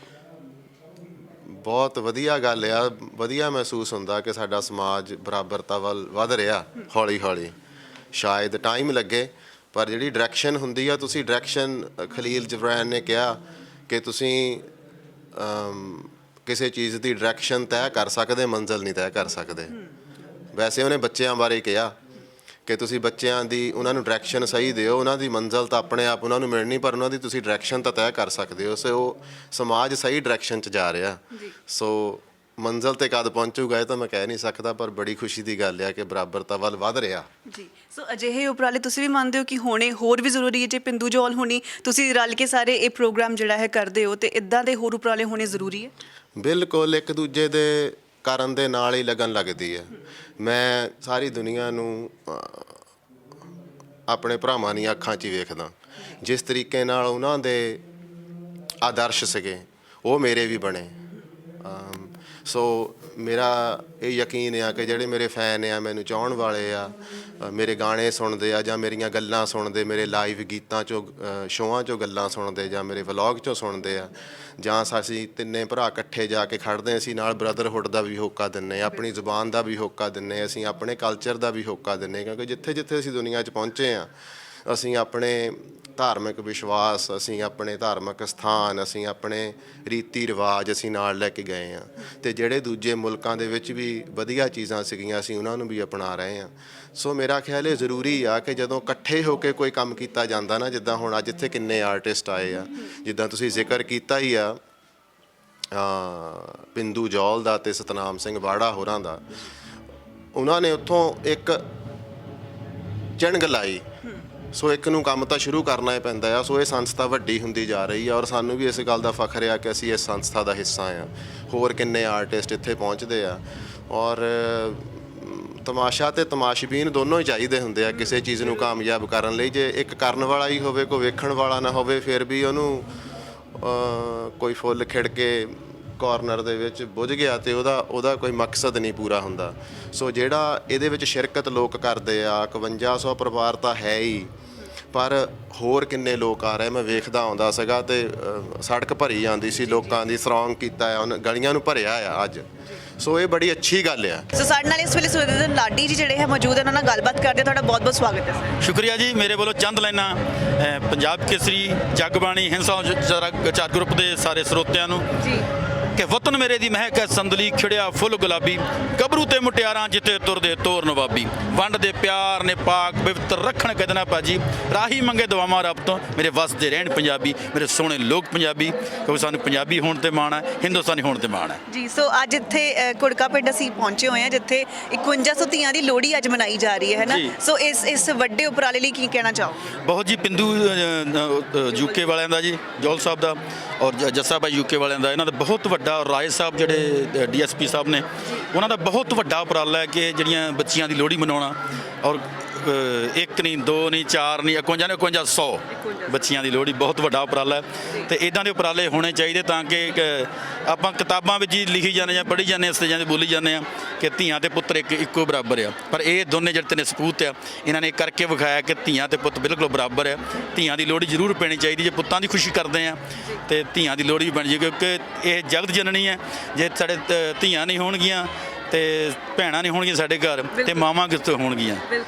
ਬਹੁਤ ਵਧੀਆ ਗੱਲ ਆ, ਵਧੀਆ ਮਹਿਸੂਸ ਹੁੰਦਾ ਕਿ ਸਾਡਾ ਸਮਾਜ ਬਰਾਬਰਤਾ ਵੱਲ ਵੱਧ ਰਿਹਾ ਹੌਲੀ ਹੌਲੀ। ਸ਼ਾਇਦ ਟਾਈਮ ਲੱਗੇ ਪਰ ਜਿਹੜੀ ਡਾਇਰੈਕਸ਼ਨ ਹੁੰਦੀ ਆ, ਤੁਸੀਂ ਡਾਇਰੈਕਸ਼ਨ ਖਲੀਲ ਜਬਰਾਨ ਨੇ ਕਿਹਾ ਕਿ ਤੁਸੀਂ ਕਿਸੇ ਚੀਜ਼ ਦੀ ਡਾਇਰੈਕਸ਼ਨ ਤੈਅ ਕਰ ਸਕਦੇ, ਮੰਜ਼ਿਲ ਨਹੀਂ ਤੈਅ ਕਰ ਸਕਦੇ। ਵੈਸੇ ਉਹਨੇ ਬੱਚਿਆਂ ਬਾਰੇ ਕਿਹਾ ਕਿ ਤੁਸੀਂ ਬੱਚਿਆਂ ਦੀ ਉਹਨਾਂ ਨੂੰ ਡਾਇਰੈਕਸ਼ਨ ਸਹੀ ਦਿਓ, ਉਹਨਾਂ ਦੀ ਮੰਜ਼ਿਲ ਤਾਂ ਆਪਣੇ ਆਪ ਉਹਨਾਂ ਨੂੰ ਮਿਲਣੀ, ਪਰ ਉਹਨਾਂ ਦੀ ਤੁਸੀਂ ਡਾਇਰੈਕਸ਼ਨ ਤਾਂ ਤੈਅ ਕਰ ਸਕਦੇ ਹੋ। ਸੋ ਉਹ ਸਮਾਜ ਸਹੀ ਡਾਇਰੈਕਸ਼ਨ 'ਚ ਜਾ ਰਿਹਾ। ਸੋ ਮੰਜ਼ਿਲ ਤੇ ਕਦ ਪਹੁੰਚੂਗਾ ਇਹ ਤਾਂ ਮੈਂ ਕਹਿ ਨਹੀਂ ਸਕਦਾ, ਪਰ ਬੜੀ ਖੁਸ਼ੀ ਦੀ ਗੱਲ ਆ ਕਿ ਬਰਾਬਰਤਾ ਵੱਲ ਵੱਧ ਰਿਹਾ। ਜੀ ਸੋ ਅਜਿਹੇ ਉਪਰਾਲੇ ਤੁਸੀਂ ਵੀ ਮੰਨਦੇ ਹੋ ਕਿ ਹੋਣੇ ਹੋਰ ਵੀ ਜ਼ਰੂਰੀ ਹੈ? ਜੇ ਪਿੰਦੂ ਜੌਲ ਹੋਣੀ ਤੁਸੀਂ ਰਲ ਕੇ ਸਾਰੇ ਇਹ ਪ੍ਰੋਗਰਾਮ ਜਿਹੜਾ ਹੈ ਕਰਦੇ ਹੋ, ਤੇ ਇਦਾਂ ਦੇ ਹੋਰ ਉਪਰਾਲੇ ਹੋਣੇ ਜ਼ਰੂਰੀ ਹੈ? ਬਿਲਕੁਲ, ਇੱਕ ਦੂਜੇ ਦੇ ਕਰਨ ਦੇ ਨਾਲ ਹੀ ਲੱਗਣ ਲੱਗਦੀ ਹੈ। ਮੈਂ ਸਾਰੀ ਦੁਨੀਆ ਨੂੰ ਆਪਣੇ ਭਰਾਵਾਂ ਦੀਆਂ ਅੱਖਾਂ 'ਚ ਹੀ ਵੇਖਦਾ। ਜਿਸ ਤਰੀਕੇ ਨਾਲ ਉਹਨਾਂ ਦੇ ਆਦਰਸ਼ ਸੀਗੇ ਉਹ ਮੇਰੇ ਵੀ ਬਣੇ। ਸੋ ਮੇਰਾ ਇਹ ਯਕੀਨ ਆ ਕਿ ਜਿਹੜੇ ਮੇਰੇ ਫੈਨ ਆ, ਮੈਨੂੰ ਚਾਹਣ ਵਾਲੇ ਆ, ਮੇਰੇ ਗਾਣੇ ਸੁਣਦੇ ਆ ਜਾਂ ਮੇਰੀਆਂ ਗੱਲਾਂ ਸੁਣਦੇ, ਮੇਰੇ ਲਾਈਵ ਗੀਤਾਂ 'ਚੋਂ ਸ਼ੋਆਂ 'ਚੋਂ ਗੱਲਾਂ ਸੁਣਦੇ ਜਾਂ ਮੇਰੇ ਵਲੌਗ 'ਚੋਂ ਸੁਣਦੇ ਆ, ਜਾਂ ਅਸੀਂ ਤਿੰਨੇ ਭਰਾ ਇਕੱਠੇ ਜਾ ਕੇ ਖੜਦੇ, ਅਸੀਂ ਨਾਲ ਬ੍ਰਦਰਹੁੱਡ ਦਾ ਵੀ ਹੋਕਾ ਦਿੰਦੇ, ਆਪਣੀ ਜ਼ੁਬਾਨ ਦਾ ਵੀ ਹੋਕਾ ਦਿੰਦੇ, ਅਸੀਂ ਆਪਣੇ ਕਲਚਰ ਦਾ ਵੀ ਹੋਕਾ ਦਿੰਦੇ। ਕਿਉਂਕਿ ਜਿੱਥੇ ਜਿੱਥੇ ਅਸੀਂ ਦੁਨੀਆ 'ਚ ਪਹੁੰਚੇ ਆ, ਅਸੀਂ ਆਪਣੇ ਧਾਰਮਿਕ ਵਿਸ਼ਵਾਸ, ਅਸੀਂ ਆਪਣੇ ਧਾਰਮਿਕ ਸਥਾਨ, ਅਸੀਂ ਆਪਣੇ ਰੀਤੀ ਰਿਵਾਜ ਅਸੀਂ ਨਾਲ ਲੈ ਕੇ ਗਏ ਹਾਂ। ਅਤੇ ਜਿਹੜੇ ਦੂਜੇ ਮੁਲਕਾਂ ਦੇ ਵਿੱਚ ਵੀ ਵਧੀਆ ਚੀਜ਼ਾਂ ਸੀਗੀਆਂ, ਅਸੀਂ ਉਹਨਾਂ ਨੂੰ ਵੀ ਅਪਣਾ ਰਹੇ ਹਾਂ। ਸੋ ਮੇਰਾ ਖਿਆਲ ਇਹ ਜ਼ਰੂਰੀ ਆ ਕਿ ਜਦੋਂ ਇਕੱਠੇ ਹੋ ਕੇ ਕੋਈ ਕੰਮ ਕੀਤਾ ਜਾਂਦਾ ਨਾ, ਜਿੱਦਾਂ ਹੁਣ ਅੱਜ ਇੱਥੇ ਕਿੰਨੇ ਆਰਟਿਸਟ ਆਏ ਆ, ਜਿੱਦਾਂ ਤੁਸੀਂ ਜ਼ਿਕਰ ਕੀਤਾ ਹੀ ਆ ਪਿੰਦੂ ਜੌਲ ਦਾ ਅਤੇ ਸਤਨਾਮ ਸਿੰਘ ਬਾੜਾ ਹੋਰਾਂ ਦਾ, ਉਹਨਾਂ ਨੇ ਉੱਥੋਂ ਇੱਕ ਚਿਣਗ ਲਾਈ। ਸੋ ਇੱਕ ਨੂੰ ਕੰਮ ਤਾਂ ਸ਼ੁਰੂ ਕਰਨਾ ਹੀ ਪੈਂਦਾ ਆ। ਸੋ ਇਹ ਸੰਸਥਾ ਵੱਡੀ ਹੁੰਦੀ ਜਾ ਰਹੀ ਆ ਔਰ ਸਾਨੂੰ ਵੀ ਇਸ ਗੱਲ ਦਾ ਫਖਰ ਆ ਕਿ ਅਸੀਂ ਇਸ ਸੰਸਥਾ ਦਾ ਹਿੱਸਾ ਆ। ਹੋਰ ਕਿੰਨੇ ਆਰਟਿਸਟ ਇੱਥੇ ਪਹੁੰਚਦੇ ਆ ਔਰ ਤਮਾਸ਼ਾ ਤੇ ਤਮਾਸ਼ਬੀਨ ਦੋਨੋਂ ਹੀ ਚਾਹੀਦੇ ਹੁੰਦੇ ਆ ਕਿਸੇ ਚੀਜ਼ ਨੂੰ ਕਾਮਯਾਬ ਕਰਨ ਲਈ। ਜੇ ਇੱਕ ਕਰਨ ਵਾਲਾ ਹੀ ਹੋਵੇ, ਕੋਈ ਵੇਖਣ ਵਾਲਾ ਨਾ ਹੋਵੇ, ਫਿਰ ਵੀ ਉਹਨੂੰ ਕੋਈ ਫੁੱਲ ਖਿੜ ਕੇ ਕਾਰਨਰ ਦੇ ਵਿੱਚ ਬੁੱਝ ਗਿਆ ਤੇ ਉਹਦਾ ਕੋਈ ਮਕਸਦ ਨਹੀਂ ਪੂਰਾ ਹੁੰਦਾ। ਸੋ ਜਿਹੜਾ ਇਹਦੇ ਵਿੱਚ ਸ਼ਿਰਕਤ ਲੋਕ ਕਰਦੇ ਆ, 5100 ਪਰਿਵਾਰ ਤਾਂ ਹੈ ਹੀ, ਪਰ ਹੋਰ ਕਿੰਨੇ ਲੋਕ ਆ ਰਹੇ। ਮੈਂ ਵੇਖਦਾ ਆਉਂਦਾ ਸੀਗਾ ਤੇ ਸੜਕ ਭਰੀ ਜਾਂਦੀ ਸੀ, ਲੋਕਾਂ ਦੀ ਸਰੋਂਗ ਕੀਤਾ ਆ, ਉਹਨਾਂ ਗਲੀਆਂ ਨੂੰ ਭਰਿਆ ਆ ਅੱਜ। ਸੋ ਇਹ ਬੜੀ ਅੱਛੀ ਗੱਲ ਆ। ਸੋ ਸਾਡੇ ਨਾਲ ਇਸ ਵੇਲੇ ਸੁਰਿੰਦਰ ਲਾਡੀ ਜੀ ਜਿਹੜੇ ਹੈ ਮੌਜੂਦ ਹੈ, ਉਹਨਾਂ ਨਾਲ ਗੱਲਬਾਤ ਕਰਦੇ। ਤੁਹਾਡਾ ਬਹੁਤ ਬਹੁਤ ਸਵਾਗਤ ਹੈ ਸਰ। ਸ਼ੁਕਰੀਆ ਜੀ। ਮੇਰੇ ਵੱਲੋਂ ਚੰਦ ਲਾਈਨਾਂ ਪੰਜਾਬ ਕੇਸਰੀ ਜਗਬਾਣੀ ਹਿੰਸਾ ਵਿਚਾਰ ਗਰੁੱਪ ਦੇ ਸਾਰੇ ਸਰੋਤਿਆਂ ਨੂੰ ਜੀ ਕਿ ਵਤਨ ਮੇਰੇ ਦੀ ਮਹਿਕ ਹੈ ਸੰਦਲੀ ਖਿੜਿਆ ਫੁੱਲ ਗੁਲਾਬੀ ਗੱਭਰੂ ਤੇ ਮੁਟਿਆਰਾਂ ਜਿੱਤੇ ਤੁਰਦੇ ਤੋਰ ਨਵਾਬੀ ਵੰਡ ਦੇ ਪਿਆਰ ਨੇ ਪਾਕ ਪਵਿੱਤਰ ਰੱਖਣ ਕਦਨਾ ਭਾਜੀ ਰਾਹੀ ਮੰਗੇ ਦੁਆਵਾਂ ਰੱਬ ਤੋਂ ਮੇਰੇ ਵਸਦੇ ਰਹਿਣ ਪੰਜਾਬੀ ਮੇਰੇ ਸੋਹਣੇ ਲੋਕ ਪੰਜਾਬੀ ਕਿਉਂਕਿ ਸਾਨੂੰ ਪੰਜਾਬੀ ਹੋਣ ਤੇ ਮਾਣ ਹੈ ਹਿੰਦੁਸਤਾਨੀ ਹੋਣ ਤੇ ਮਾਣ ਹੈ ਜੀ ਸੋ ਅੱਜ ਇੱਥੇ ਕੁੜਕਾ ਪਿੰਡ ਅਸੀਂ ਪਹੁੰਚੇ ਹੋਏ ਹਾਂ ਜਿੱਥੇ 5100 ਧੀਆਂ ਦੀ ਲੋਹੜੀ ਅੱਜ ਮਨਾਈ ਜਾ ਰਹੀ ਹੈ ਨਾ ਜੀ। ਸੋ ਇਸ ਵੱਡੇ ਉਪਰਾਲੇ ਲਈ ਕੀ ਕਹਿਣਾ ਚਾਹੋ ਬਹੁਤ ਜੀ ਪਿੰਦੂ ਯੂਕੇ ਵਾਲਿਆਂ ਦਾ ਜੀ ਜੋਲ ਸਾਹਿਬ ਦਾ ਔਰ ਜੱਸਾ ਭਾਈ ਯੂਕੇ ਵਾਲਿਆਂ ਦਾ ਇਹਨਾਂ ਦਾ ਬਹੁਤ ਵੱਡਾ ਔਰ ਰਾਏ ਸਾਹਿਬ ਜਿਹੜੇ ਡੀਐਸਪੀ ਸਾਹਿਬ ਨੇ ਉਹਨਾਂ ਦਾ ਬਹੁਤ ਵੱਡਾ ਉਪਰਾਲਾ ਹੈ ਕਿ ਜਿਹੜੀਆਂ ਬੱਚੀਆਂ ਦੀ ਲੋਹੜੀ ਮਨਾਉਣਾ ਔਰ ਇੱਕ ਨਹੀਂ ਦੋ ਨਹੀਂ ਚਾਰ ਨਹੀਂ 51 ਬੱਚੀਆਂ ਦੀ ਲੋਹੜੀ ਬਹੁਤ ਵੱਡਾ ਉਪਰਾਲਾ ਹੈ ਤੇ ਇਦਾਂ ਦੇ ਉਪਰਾਲੇ ਹੋਣੇ ਚਾਹੀਦੇ ਤਾਂ ਕਿ ਆਪਾਂ ਕਿਤਾਬਾਂ ਵਿੱਚ ਹੀ ਲਿਖੀ ਜਾਂਦੇ ਜਾਂ ਪੜ੍ਹੀ ਜਾਂਦੇ ਸਟੇਜਾਂ 'ਤੇ ਬੋਲੀ ਜਾਂਦੇ ਆ ਕਿ ਧੀਆਂ ਤੇ ਪੁੱਤਰ ਇੱਕੋ ਬਰਾਬਰ ਆ ਪਰ ਇਹ ਦੋਨੇ ਜਿਹੜੇ ਤਿੰਨ ਸਪੂਤ ਆ ਇਹਨਾਂ ਨੇ ਕਰਕੇ ਵਿਖਾਇਆ ਕਿ ਧੀਆਂ ਤੇ ਪੁੱਤ ਬਿਲਕੁਲ ਬਰਾਬਰ ਆ ਧੀਆਂ ਦੀ ਲੋਹੜੀ ਜ਼ਰੂਰ ਪੈਣੀ ਚਾਹੀਦੀ ਜੇ ਪੁੱਤਾਂ ਦੀ ਖੁਸ਼ੀ ਕਰਦੇ ਆ ਤੇ ਧੀਆਂ ਦੀ ਲੋਹੜੀ ਵੀ ਬਣ ਜਾਏ ਕਿਉਂਕਿ ਇਹ ਜਗਤ ਜਨਨੀ ਹੈ ਜੇ ਸਾਡੇ ਧੀਆਂ ਨਹੀਂ ਹੋਣਗੀਆਂ ਤੇ ਭੈਣਾਂ ਨਹੀਂ ਹੋਣਗੀਆਂ ਸਾਡੇ ਘਰ ਤੇ ਮਾਵਾਂ ਕਿੱਥੋਂ ਹੋਣਗੀਆਂ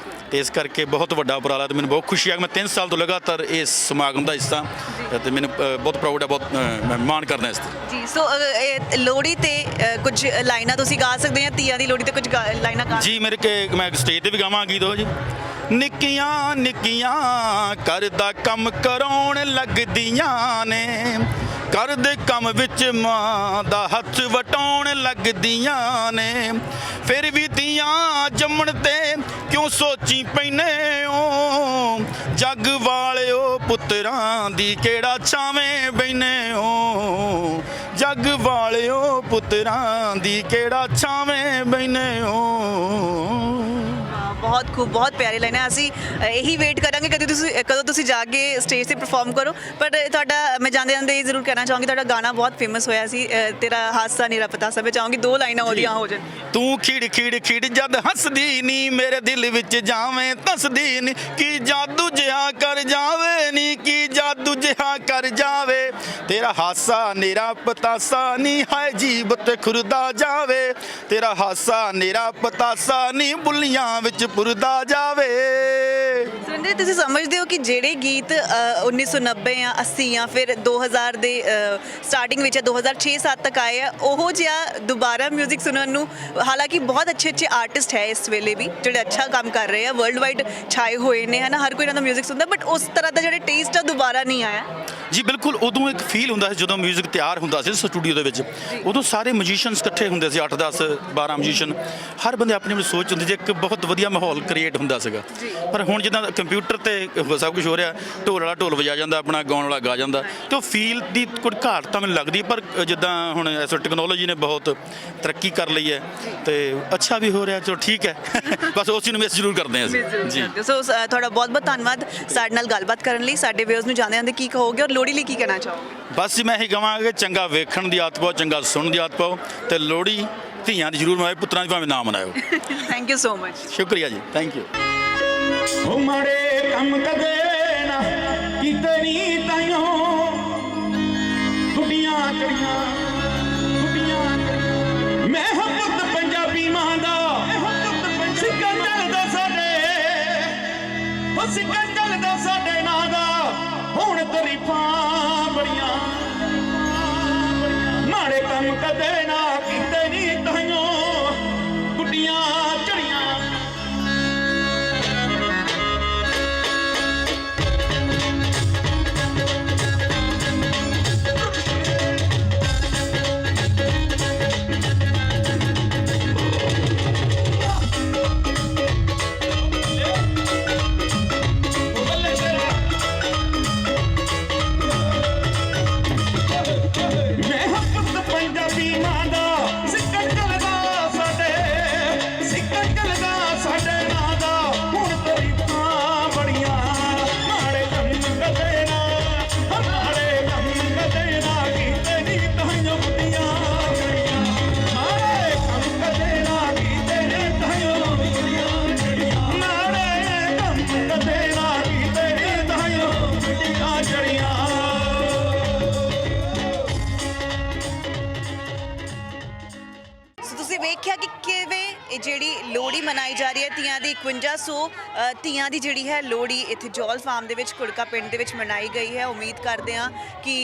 ਤੇ ਇਸ ਕਰਕੇ ਬਹੁਤ ਵੱਡਾ ਉਪਰਾਲਾ ਤੇ ਮੈਨੂੰ ਬਹੁਤ ਖੁਸ਼ੀ ਆ ਕਿ ਮੈਂ 3 ਸਾਲ ਤੋਂ ਲਗਾਤਾਰ ਇਸ ਸਮਾਗਮ ਦਾ ਹਿੱਸਾ ਤੇ ਮੈਨੂੰ ਬਹੁਤ ਪ੍ਰਾਊਡ ਹੈ ਬਹੁਤ ਮੈਂ ਮਾਣ ਕਰਦਾ ਇਸ ਤੇ ਜੀ ਸੋ ਇਹ ਲੋਹੜੀ ਤੇ ਕੁਝ ਲਾਈਨਾਂ ਤੁਸੀਂ ਗਾ ਸਕਦੇ ਆ ਧੀਆਂ ਦੀ ਲੋਹੜੀ ਤੇ ਕੁਝ ਲਾਈਨਾਂ ਗਾ ਜੀ ਮੇਰੇ ਕੇ ਮੈਂ ਸਟੇਜ ਤੇ ਵੀ ਗਾਵਾਂ ਗੀਤ ਹੋ ਜੀ ਨਿੱਕੀਆਂ ਨਿੱਕੀਆਂ ਕਰਦਾ ਕੰਮ ਕਰਾਉਣ ਲੱਗਦੀਆਂ ਨੇ ਕਰਦੇ ਕੰਮ ਵਿੱਚ ਮਾਂ ਦਾ ਹੱਥ ਵਟਾਉਣ ਲੱਗਦੀਆਂ ਨੇ ਫਿਰ ਵੀ ਧੀਆਂ ਜੰਮਣ ਤੇ ਕਿਉਂ ਸੋਚੀ ਪੈਨੇ ਓ ਜੱਗ ਵਾਲਿਓ ਪੁੱਤਰਾਂ ਦੀ ਕਿਹੜਾ ਛਾਵੇਂ ਬੈਨੇ ਓ ਜੱਗ ਵਾਲਿਓ ਪੁੱਤਰਾਂ ਦੀ ਕਿਹੜਾ ਛਾਵੇਂ ਬੈਨੇ ਓ ਬਹੁਤ ਖੂਬ ਬਹੁਤ ਪਿਆਰੀ ਲਾਈਨਾਂ ਅਸੀਂ ਇਹੀ ਵੇਟ ਕਰਾਂਗੇ ਕਦੋਂ ਤੁਸੀਂ ਜਾ ਕੇ ਸਟੇਜ ਤੇ ਪਰਫਾਰਮ ਕਰੋ ਪਰ ਤੁਹਾਡਾ ਮੈਂ ਜਾਂਦੇ ਜਾਂਦੇ ਇਹ ਜ਼ਰੂਰ ਕਹਿਣਾ ਚਾਹੂੰਗੀ ਤੁਹਾਡਾ ਗਾਣਾ ਬਹੁਤ ਫੇਮਸ ਹੋਇਆ ਸੀ ਤੇਰਾ ਹਾਸਾ ਨੀਰਾ ਪਤਾ ਸਭ ਚਾਹੂੰਗੀ 2 ਲਾਈਨਾਂ ਉਹਦੀਆਂ ਹੋ ਜਾਣ ਤੂੰ ਖਿੜ ਖਿੜ ਖਿੜ ਜਦ ਹੱਸਦੀ ਨੀ ਮੇਰੇ ਦਿਲ ਵਿੱਚ ਜਾਵੇਂ ਤਸਦੀ ਨੀ ਕੀ ਜਾਦੂ ਜਿਹਾ ਕਰ ਜਾਵੇ ਨੀ ਕੀ ਜਾਦੂ ਜਿਹਾ ਕਰ ਜਾਵੇ ਤੇਰਾ ਹਾਸਾ ਨੀਰਾ ਪਤਾਸਾ ਨੀ ਹੈ ਜੀਬ ਤੇ ਖੁਰਦਾ ਜਾਵੇ ਤੇਰਾ ਹਾਸਾ ਨੀਰਾ ਪਤਾਸਾ ਨੀ ਬੁੱਲੀਆਂ ਵਿੱਚ ਪੁਰਦਾ ਜਾਵੇ ਸੁਰਿੰਦਰ ਤੁਸੀਂ ਸਮਝਦੇ ਹੋ ਕਿ ਜਿਹੜੇ ਗੀਤ 1990 ਜਾਂ 80 ਜਾਂ ਫਿਰ 2000 ਦੇ ਸਟਾਰਟਿੰਗ ਵਿੱਚ 2006-7 ਤੱਕ ਆਏ ਆ ਉਹ ਜਿਹਾ ਦੁਬਾਰਾ 뮤직 ਸੁਣਨ ਨੂੰ ਹਾਲਾਂਕਿ ਬਹੁਤ ਅੱਛੇ ਆਰਟਿਸਟ ਹੈ ਇਸ ਵੇਲੇ ਵੀ ਜਿਹੜੇ ਅੱਛਾ ਕੰਮ ਕਰ ਰਹੇ ਆ ਵਰਲਡ ਵਾਈਡ ਛਾਏ ਹੋਏ ਨੇ ਹਨਾ ਹਰ ਕੋਈ ਇਹਨਾਂ ਦਾ 뮤직 ਸੁਣਦਾ ਬਟ ਉਸ ਤਰ੍ਹਾਂ ਦਾ ਜਿਹੜਾ ਟੇਸਟ ਆ ਦੁਬਾਰਾ ਨਹੀਂ ਆਇਆ ਜੀ ਬਿਲਕੁਲ ਉਦੋਂ ਇੱਕ ਫੀਲ ਹੁੰਦਾ ਸੀ ਜਦੋਂ 뮤직 ਤਿਆਰ ਹੁੰਦਾ ਸੀ ਸਟੂਡੀਓ ਦੇ ਵਿੱਚ ਉਦੋਂ ਸਾਰੇ ਮਿਊਜ਼ੀਸ਼ੀਅਨਸ ਇਕੱਠੇ ਹੁੰਦੇ ਸੀ 8 10 12 ਮਿਊਜ਼ੀਸ਼ੀਅਨ ਹਰ ਬੰਦੇ ਆਪਣੀ ਆਪਣੀ ਸੋਚ ਹੁੰਦੀ ਸੀ ਇੱਕ ਬਹੁਤ ਵਧੀਆ ਮਾਹੌਲ ਕ੍ਰੀਏਟ ਹੁੰਦਾ ਸੀਗਾ ਪਰ ਹੁਣ ਜਿੱਦਾਂ ਕੰਪਿਊਟਰ ਤੇ ਸਭ ਕੁਝ ਹੋ ਰਿਹਾ ਢੋਲ ਵਾਲਾ ਢੋਲ ਵਜਾ ਜਾਂਦਾ ਆਪਣਾ ਗਾਉਣ ਵਾਲਾ ਗਾ ਜਾਂਦਾ ਤੇ ਉਹ ਫੀਲ ਦੀ ਕੋਈ ਘਾਟ ਤਾਂ ਮੈਨੂੰ ਲੱਗਦੀ ਪਰ ਜਿੱਦਾਂ ਹੁਣ ਇਸ ਟੈਕਨੋਲੋਜੀ ਨੇ ਬਹੁਤ ਤਰੱਕੀ ਕਰ ਲਈ ਹੈ ਤੇ ਅੱਛਾ ਵੀ ਹੋ ਰਿਹਾ ਚਲੋ ਠੀਕ ਹੈ ਬਸ ਉਸ ਚੀਜ਼ ਨੂੰ ਮਿਸ ਜ਼ਰੂਰ ਕਰਦੇ ਹਾਂ ਅਸੀਂ ਜੀ ਸੋ ਤੁਹਾਡਾ ਬਹੁਤ ਬਹੁਤ ਧੰਨਵਾਦ ਸਾਡੇ ਨਾਲ ਗੱਲਬਾਤ ਕਰਨ ਲਈ ਸਾਡੇ ਵਿਊਅਰਸ ਨੂੰ ਜਾਣਦੇ ਜਾਂਦੇ ਕੀ ਕਹੋਗੇ ਔਰ ਲੋਹੜੀ ਲਈ ਕੀ ਕਹਿਣਾ ਚਾਹੋਗੇ ਬਸ ਜੀ ਮੈਂ ਇਹੀ ਕਹਾਂਗਾ ਚੰਗਾ ਵੇਖਣ ਦੀ ਆਦਤ ਪਾਓ ਚੰਗਾ ਸੁਣਨ ਦੀ ਆਦਤ ਪਾਓ ਤੇ ਲੋਹੜੀ ਧੀਆਂ ਦੀ ਜ਼ਰੂਰ ਮਨਾਓ ਪੁੱਤਰਾਂ ਦੀ ਭਾਵੇਂ ਨਾ ਮਨਾਓ ਥੈਂਕ ਯੂ ਸੋ ਮਚ ਸ਼ੁਕਰੀਆ ਜੀ ਥੈਂਕ ਯੂ ਉਹ ਮਾੜੇ ਕੰਮ ਕਦੇ ਨਾ ਕੀਤੇ ਨਹੀਂ ਤਾਈਓ ਗੁੱਡੀਆਂ ਕਰੀਆਂ ਮੈਂ ਹਾਂ ਪੁੱਤ ਪੰਜਾਬੀ ਮਾਂ ਦਾ ਸਿੱਕਾ ਚੱਲਦਾ ਸਾਡੇ ਉਹ ਸਿੱਕਾ ਚੱਲਦਾ ਸਾਡੇ ਨਾਂ ਦਾ ਹੁਣ ਤਰੀਫਾਂ ਬੜੀਆਂ ਮਾੜੇ ਕੰਮ ਕਦੇ ਨਾ ਕੀਤੇ ਨਹੀਂ ਤਾਈਓ ਗੁੱਡੀਆਂ ਚੜੀਆਂ ਮੈਂ ਹਾਂ ਪੁੱਤ ਪੰਜਾਬੀ ਮਾਂ ਦਾ ਸਿੱਕਾ ਚੱਲਦਾ ਸਾਡੇ ਨਾਂ ਦਾ ਹੁਣ ਤਰੀਫਾਂ ਬੜੀਆਂ ਮਾੜੇ ਕੰਮ ਕਦੇ ਨਾ ਕੀਤੇ ਨਹੀਂ ਤਾਈਓ ਗੁੱਡੀਆਂ ਚੜੀਆਂ ਮਾੜੇ ਕੰਮ ਕਦੇ ਨਾ ਕੀਤੇ ਨਹੀਂ ਤਾਈਓ ਗੁੱਡੀਆਂ ਮਾੜੇ ਕੰਮ ਕਦੇ ਨਾ ਕੀਤੇ ਨਹੀਂ ਤਾਈਓ ਗੁੱਡੀਆਂ ਚੜੀਆਂ ਸੋ ਤੁਸੀਂ ਵੇਖਿਆ ਕਿ ਕਿਵੇਂ ਇਹ ਜਿਹੜੀ ਲੋਹੜੀ ਮਨਾਈ ਜਾ ਰਹੀ ਹੈ ਧੀਆਂ ਦੀ 5100 ਧੀਆਂ ਦੀ ਜਿਹੜੀ ਹੈ ਲੋਹੜੀ ਇੱਥੇ ਜੌਲ ਫਾਰਮ ਦੇ ਵਿੱਚ ਕੁੜਕਾ ਪਿੰਡ ਦੇ ਵਿੱਚ ਮਨਾਈ ਗਈ ਹੈ। ਉਮੀਦ ਕਰਦੇ ਹਾਂ ਕਿ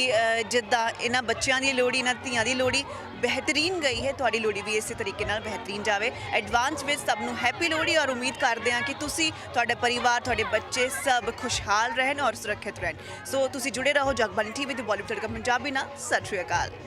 ਜਿੱਦਾਂ ਇਹਨਾਂ ਬੱਚਿਆਂ ਦੀ ਲੋਹੜੀ ਇਹਨਾਂ ਧੀਆਂ ਦੀ ਲੋਹੜੀ ਬਿਹਤਰੀਨ ਗਈ ਹੈ, ਤੁਹਾਡੀ ਲੋਹੜੀ ਵੀ ਇਸੇ ਤਰੀਕੇ ਨਾਲ ਬਿਹਤਰੀਨ ਜਾਵੇ। ਐਡਵਾਂਸ ਵਿੱਚ ਸਭ ਨੂੰ ਹੈਪੀ ਲੋਹੜੀ ਔਰ ਉਮੀਦ ਕਰਦੇ ਹਾਂ ਕਿ ਤੁਸੀਂ, ਤੁਹਾਡਾ ਪਰਿਵਾਰ, ਤੁਹਾਡੇ ਬੱਚੇ ਸਭ ਖੁਸ਼ਹਾਲ ਰਹਿਣ ਔਰ ਸੁਰੱਖਿਅਤ ਰਹਿਣ। ਸੋ ਤੁਸੀਂ ਜੁੜੇ ਰਹੋ ਜਗਬਾਣੀ ਟੀਵੀ ਤੇ ਬਾਲੀਵੁੱਡ ਤੜਕਾ ਪੰਜਾਬੀ ਨਾਲ। ਸਤਿ ਸ਼੍ਰੀ ਅਕਾਲ।